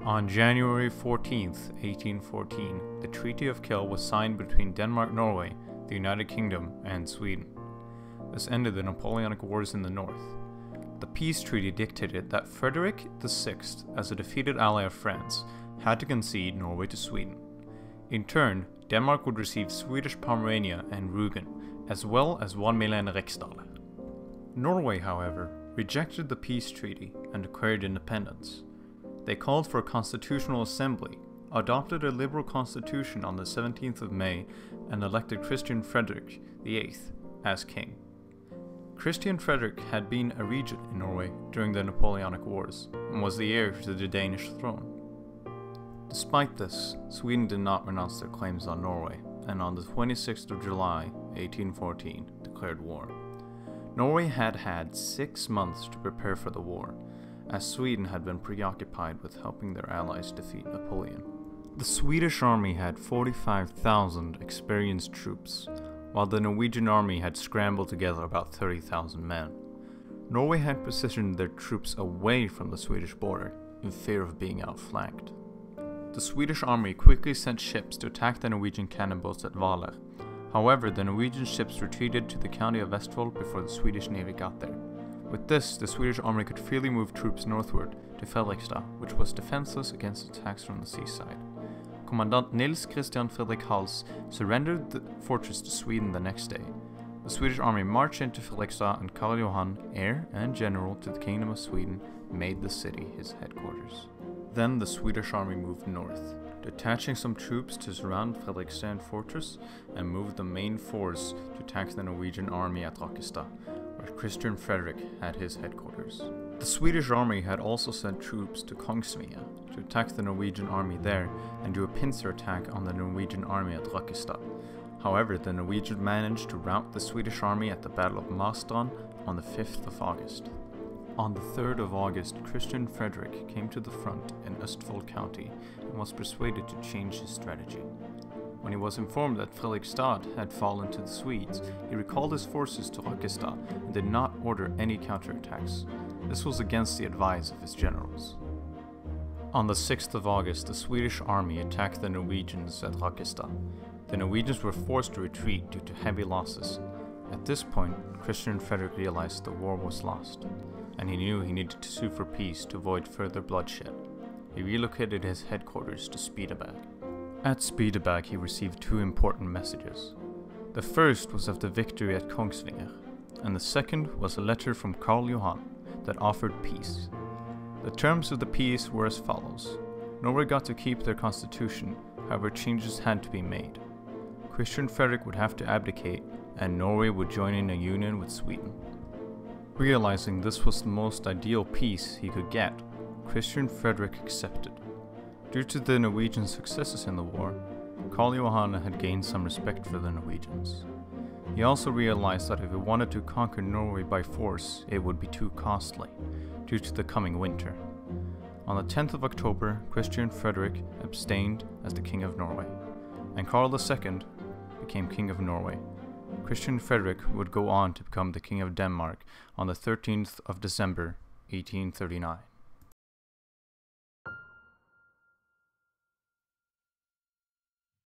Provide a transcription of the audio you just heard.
On January 14, 1814, the Treaty of Kiel was signed between Denmark, Norway, the United Kingdom, and Sweden. This ended the Napoleonic Wars in the north. The peace treaty dictated that Frederick VI, as a defeated ally of France, had to concede Norway to Sweden. In turn, Denmark would receive Swedish Pomerania and Rügen, as well as 1 million riksdaler. Norway, however, rejected the peace treaty and declared independence. They called for a constitutional assembly, adopted a liberal constitution on the 17th of May, and elected Christian Frederick VIII as king. Christian Frederick had been a regent in Norway during the Napoleonic Wars and was the heir to the Danish throne. Despite this, Sweden did not renounce their claims on Norway, and on the 26th of July, 1814, declared war. Norway had had 6 months to prepare for the war, as Sweden had been preoccupied with helping their allies defeat Napoleon. The Swedish army had 45,000 experienced troops, while the Norwegian army had scrambled together about 30,000 men. Norway had positioned their troops away from the Swedish border, in fear of being outflanked. The Swedish army quickly sent ships to attack the Norwegian cannonboats at Hvaler. However, the Norwegian ships retreated to the county of Vestfold before the Swedish navy got there. With this, the Swedish army could freely move troops northward to Fredrikstad, which was defenseless against attacks from the seaside. Commandant Nils Christian Fredrik Hals surrendered the fortress to Sweden the next day. The Swedish army marched into Fredrikstad, and Karl Johan, heir and general to the Kingdom of Sweden, made the city his headquarters. Then the Swedish army moved north, detaching some troops to surround Fredrikstad fortress and moved the main force to attack the Norwegian army at Rakkestad, where Christian Frederick had his headquarters. The Swedish army had also sent troops to Kongsvinger to attack the Norwegian army there and do a pincer attack on the Norwegian army at Rakkestad. However, the Norwegians managed to rout the Swedish army at the Battle of Marstrand on the 5th of August. On the 3rd of August, Christian Frederick came to the front in Østfold County and was persuaded to change his strategy. When he was informed that Fredrikstad had fallen to the Swedes, he recalled his forces to Rakkestad and did not order any counterattacks. This was against the advice of his generals. On the 6th of August, the Swedish army attacked the Norwegians at Rakkestad. The Norwegians were forced to retreat due to heavy losses. At this point, Christian Frederick realized the war was lost, and he knew he needed to sue for peace to avoid further bloodshed. He relocated his headquarters to Spydeberg. At Spydeberg, he received 2 important messages. The first was of the victory at Kongsvinger, and the second was a letter from Karl Johan that offered peace. The terms of the peace were as follows. Norway got to keep their constitution, however changes had to be made. Christian Frederick would have to abdicate, and Norway would join in a union with Sweden. Realizing this was the most ideal peace he could get, Christian Frederick accepted. Due to the Norwegian successes in the war, Karl Johan had gained some respect for the Norwegians. He also realized that if he wanted to conquer Norway by force, it would be too costly, due to the coming winter. On the 10th of October, Christian Frederick abstained as the King of Norway, and Karl II became King of Norway. Christian Frederick would go on to become the King of Denmark on the 13th of December, 1839.